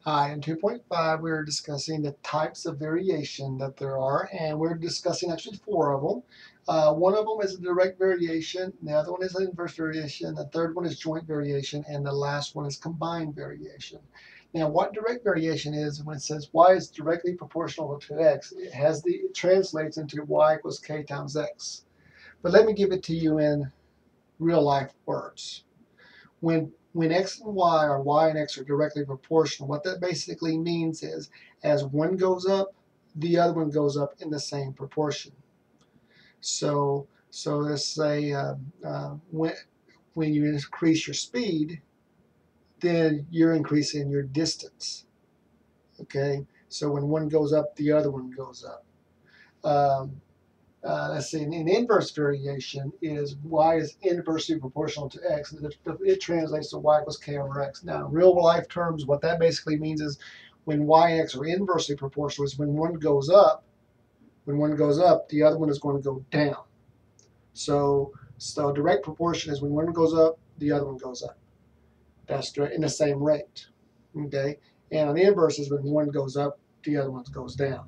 Hi, in 2.5 we are discussing the types of variation that there are, and we're discussing actually four of them. One of them is a direct variation, the other one is an inverse variation, the third one is joint variation, and the last one is combined variation. Now, what direct variation is, when it says y is directly proportional to x, it translates into y equals k times x. But let me give it to you in real life words. When x and y or y and x are directly proportional, what that basically means is as one goes up, the other one goes up in the same proportion. So let's say when you increase your speed, then you're increasing your distance. Okay, so when one goes up, the other one goes up. Um, let's see, an inverse variation is y is inversely proportional to x. It translates to y equals k over x. Now, in real life terms, what that basically means is when y and x are inversely proportional is when one goes up, the other one is going to go down. So direct proportion is when one goes up, the other one goes up. That's in the same rate. Okay? And an inverse is when one goes up, the other one goes down.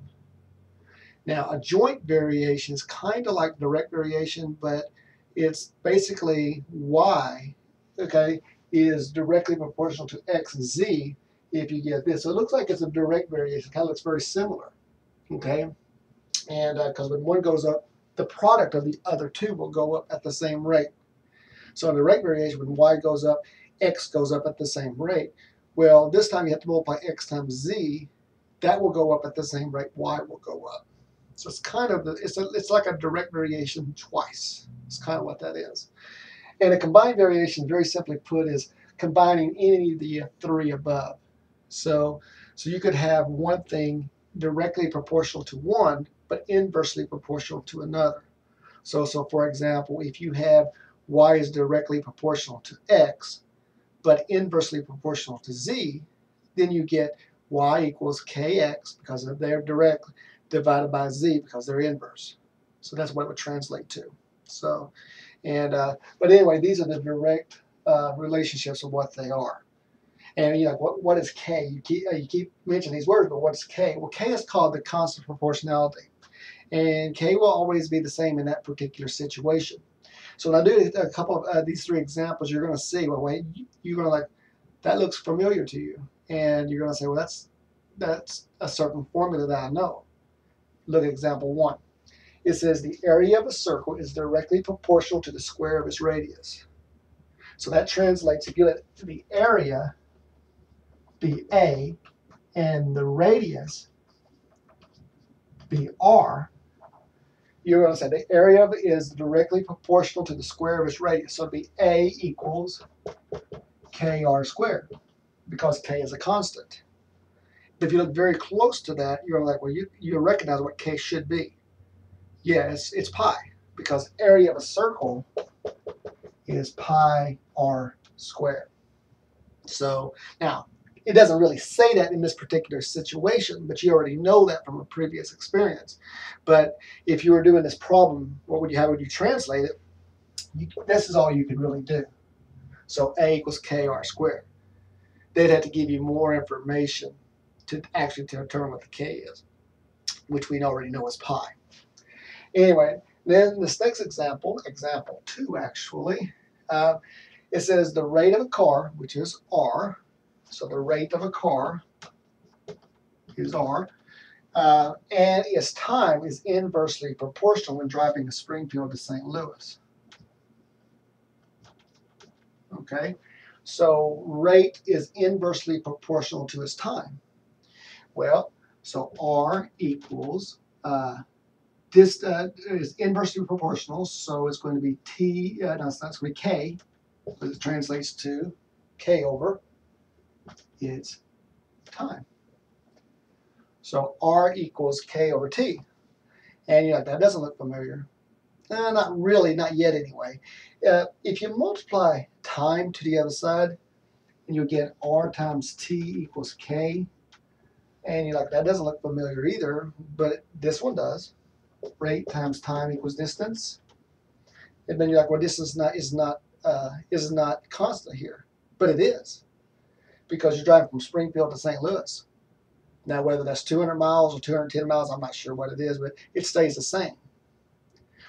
Now, a joint variation is kind of like direct variation, but it's basically y, okay, is directly proportional to x and z if you get this. So it looks like it's a direct variation. It kind of looks very similar, okay? And because when one goes up, the product of the other two will go up at the same rate. So in direct variation, when y goes up, x goes up at the same rate. Well, this time you have to multiply x times z. That will go up at the same rate y will go up. So it's kind of it's like a direct variation twice. It's kind of what that is. And a combined variation, very simply put, is combining any of the three above. So you could have one thing directly proportional to one, but inversely proportional to another. So for example, if you have y is directly proportional to x, but inversely proportional to z, then you get y equals kx because they're direct divided by z because they're inverse. So that's what it would translate to. So, but anyway, these are the direct relationships of what they are. And you know, what is k? You keep mentioning these words, but what is k? Well, k is called the constant proportionality, and k will always be the same in that particular situation. So when I do a couple of these three examples, you're going to see, well, wait, you're going to like, that looks familiar to you. And you're going to say, well, that's a certain formula that I know. Look at example one. It says the area of a circle is directly proportional to the square of its radius. So that translates, if you let the area be A and the radius be R, you're going to say the area of it is directly proportional to the square of its radius. So it'd be A equals kr squared because k is a constant. If you look very close to that, you're like, well, you recognize what k should be. Yes, it's pi because area of a circle is pi r squared. So now, it doesn't really say that in this particular situation, but you already know that from a previous experience. But if you were doing this problem, how would you translate it? This is all you could really do. So A equals kr squared. They'd have to give you more information to actually determine what the k is, which we already know is pi. Anyway, then this next example 2 actually, it says the rate of a car, which is r, so the rate of a car is r, and its time is inversely proportional when driving to Springfield to St. Louis. Okay, so rate is inversely proportional to its time. Well, so r equals this is inversely proportional, so it's going to be t. No, it's not going to be k, but it translates to k over its time. So r equals k over t, and yeah, that doesn't look familiar. Not really, not yet anyway. If you multiply time to the other side, and you get r times t equals k, and you're like, that doesn't look familiar either, but this one does. Rate times time equals distance. And then you're like, well, this is not constant here, but it is. because you're driving from Springfield to St. Louis. Now, whether that's 200 miles or 210 miles, I'm not sure what it is, but it stays the same.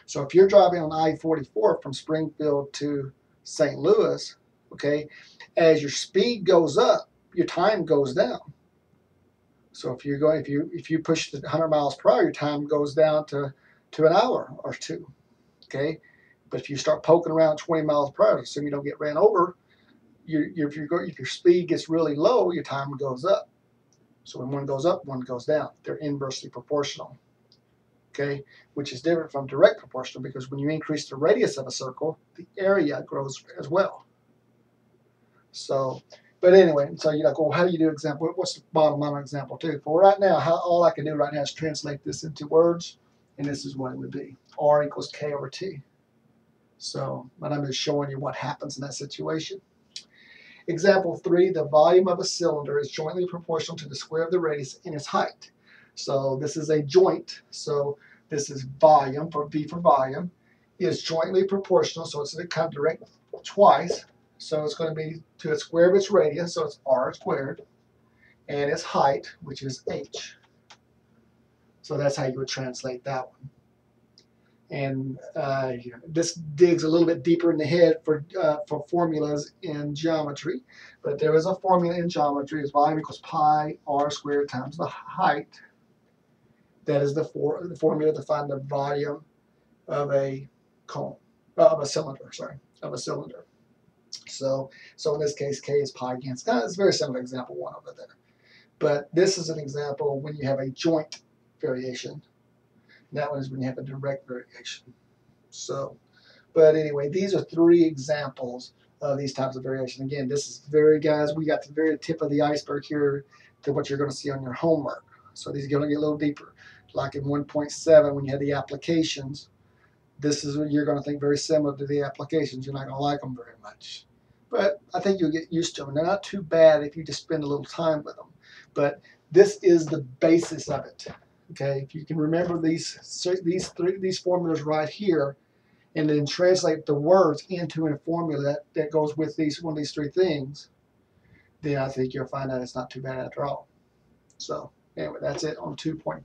So if you're driving on I-44 from Springfield to St. Louis, okay, as your speed goes up, your time goes down. So if you push the 100 miles per hour, your time goes down to an hour or two, okay. But if you start poking around 20 miles per hour, assume you don't get ran over, if your speed gets really low, your time goes up. So when one goes up, one goes down. They're inversely proportional, okay, which is different from direct proportional, because when you increase the radius of a circle, the area grows as well. So, but anyway, so you're like, well, how do you do example? What's the bottom line of example two? For right now, all I can do right now is translate this into words, and this is what it would be: R equals K over T. So, but I'm just showing you what happens in that situation. Example 3, the volume of a cylinder is jointly proportional to the square of the radius and its height. So this is a joint. So this is volume, for V for volume, is jointly proportional. So it's kind of direct twice. So it's going to be to the square of its radius. So it's R squared. And its height, which is H. So that's how you would translate that one. And this digs a little bit deeper in the head for formulas in geometry. But there is a formula in geometry: is volume equals pi r squared times the height. That is the formula to find the volume of a cone, of a cylinder. Sorry, of a cylinder. So in this case, K is pi against. It's a very similar example one over there. But this is an example when you have a joint variation. That one is when you have a direct variation. So, but anyway, these are 3 examples of these types of variation. Again, this is guys, we got the very tip of the iceberg here to what you're going to see on your homework. So these are going to get a little deeper. Like in 1.7, when you had the applications, this is what you're going to think very similar to the applications. You're not going to like them very much. But I think you'll get used to them. They're not too bad if you just spend a little time with them. But this is the basis of it. Okay, if you can remember these formulas right here, and then translate the words into a formula that goes with one of these 3 things, then I think you'll find out it's not too bad after all. So anyway, that's it on 2.5.